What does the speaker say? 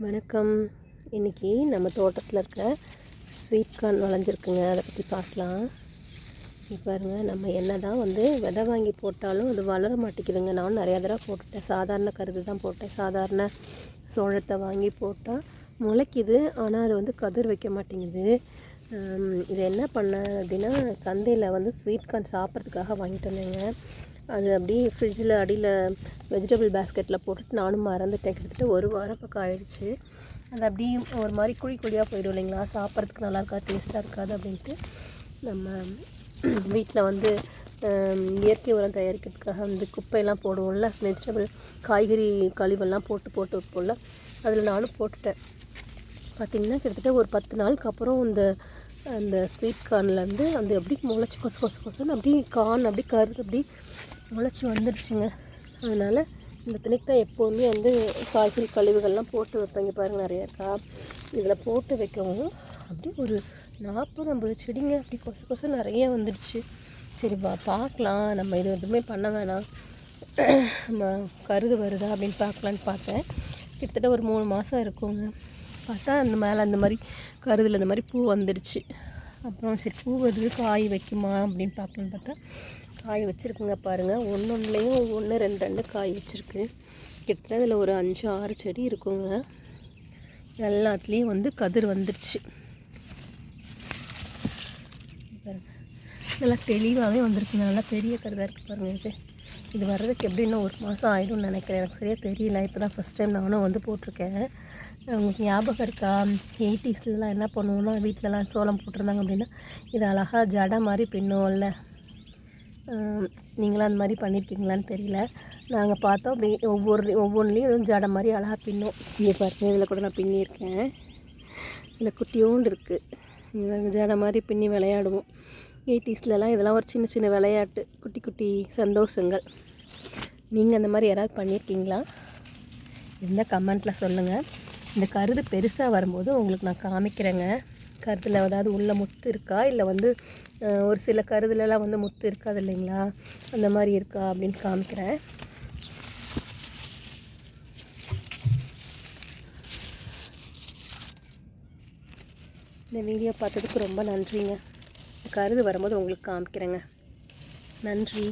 வணக்கம். இன்றைக்கி நம்ம தோட்டத்தில் இருக்க ஸ்வீட் கார்ன் விளைஞ்சிருக்குங்க. அதை பற்றி பார்க்கலாம். இப்போ பாருங்கள், நம்ம என்ன தான் விதை வாங்கி போட்டாலும் அது வளர மாட்டேங்குதுங்க. நானும் நிறையா தடவை போட்டுட்டேன். சாதாரண கருது தான் போட்டேன். சாதாரண சோளத்தை வாங்கி போட்டால் முளைக்குது, ஆனால் அது கதிர் வைக்க மாட்டேங்குது. இது என்ன பண்ணேன் அப்படின்னா, சந்தையில் ஸ்வீட் கார்ன் சாப்பிட்றதுக்காக வாங்கிட்டு வந்தேங்க. அது அப்படியே ஃப்ரிட்ஜில் அடியில் வெஜிடபிள் பேஸ்கெட்டில் போட்டுட்டு நானும் மறந்துட்டேன். கிட்டத்தட்ட ஒரு வாரம் பக்கம் ஆயிடுச்சு. அது அப்படியே ஒரு மாதிரி குழி குழியாக போயிடும் இல்லைங்களா, சாப்பிட்றதுக்கு நல்லா இருக்கா, டேஸ்ட்டாக இருக்காது அப்படின்ட்டு நம்ம வீட்டில் இயற்கை உரம் தயாரிக்கிறதுக்காக குப்பையெல்லாம் போடுவோம்ல, வெஜிடபிள் காய்கறி கழிவெல்லாம் போட்டு வைப்போம்ல, அதில் நானும் போட்டுட்டேன். பார்த்திங்கன்னா கிட்டத்தட்ட ஒரு 10 நாளுக்கு அப்புறம் அந்த ஸ்வீட் கார்ன்லேருந்து எப்படி முளைச்சி கொசன்னு அப்படியே கார்ன் அப்படி கருது அப்படி முளைச்சி வந்துடுச்சுங்க. அதனால் இந்த திணைக்கு தான் எப்போவுமே காய்கறி கழிவுகள்லாம் போட்டு வைப்பேங்க. பாருங்கள், நிறையா இருக்கா. இதில் போட்டு வைக்கவும் அப்படி ஒரு 40-50 செடிங்க அப்படி கொசு நிறைய வந்துடுச்சு. சரி பார்க்கலாம், நம்ம இது எதுவுமே பண்ண வேணாம், நம்ம கருது வருதா அப்படின்னு பார்க்கலான்னு பார்த்தேன். கிட்டத்தட்ட ஒரு 3 மாதம் இருக்குங்க. பார்த்தா அந்த மேலே அந்த மாதிரி கருதில் இந்த மாதிரி பூ வந்துடுச்சு. அப்புறம் சரி பூ வருது, காய் வைக்குமா அப்படின்னு பார்க்கலான்னு பார்த்தா காய் வச்சுருக்குங்க. பாருங்கள், ஒன்றுலேயும் 2 காய் வச்சுருக்கு. கிட்டத்தட்ட அதில் ஒரு 5-6 செடி இருக்குங்க. எல்லாத்துலேயும் கதிர் வந்துடுச்சு. நல்லா தெளிவாகவே வந்திருக்குங்க. நல்லா பெரிய கருதாக இருக்குது பாருங்கள். இது வர்றதுக்கு எப்படின்னா 1 மாதம் ஆகிடும்னு நினைக்கிறேன். எனக்கு சரியாக தெரியல. இப்போ தான் ஃபஸ்ட் டைம் நானும் போட்டிருக்கேன். உங்களுக்கு ஞாபகம் இருக்கா, 80ஸ்லாம் என்ன பண்ணுவோன்னா, வீட்டிலலாம் சோளம் போட்டிருந்தாங்க அப்படின்னா இது அழகாக ஜடை மாதிரி பின்னுவோம்ல. நீங்களாம் அந்த மாதிரி பண்ணியிருக்கீங்களான்னு தெரியல. நாங்கள் பார்த்தோம் அப்படி ஒவ்வொன்றுலேயும் ஜடை மாதிரி அழகாக பின்னோம். இங்கே பாருங்கள், இதில் கூட நான் பின்னியிருக்கேன். இதில் குட்டியோண்டு இருக்குது. ஜடை மாதிரி பின்னி விளையாடுவோம். 80ஸ்லாம் இதெல்லாம் ஒரு சின்ன சின்ன விளையாட்டு, குட்டி குட்டி சந்தோஷங்கள். நீங்கள் அந்த மாதிரி யாராவது பண்ணியிருக்கீங்களா? இருந்தால் கமெண்ட்டில் சொல்லுங்கள். இந்த கருது பெருசாக வரும்போது உங்களுக்கு நான் காமிக்கிறேங்க. கருதில் ஏதாவது உள்ள முத்து இருக்கா, இல்லை ஒரு சில கருதுலலாம் முத்து இருக்காது இல்லைங்களா, அந்த மாதிரி இருக்கா அப்படின்னு காமிக்கிறேன். இந்த வீடியோ பார்த்ததுக்கு ரொம்ப நன்றிங்க. கருது வரும்போது உங்களுக்கு காமிக்கிறேங்க. நன்றி.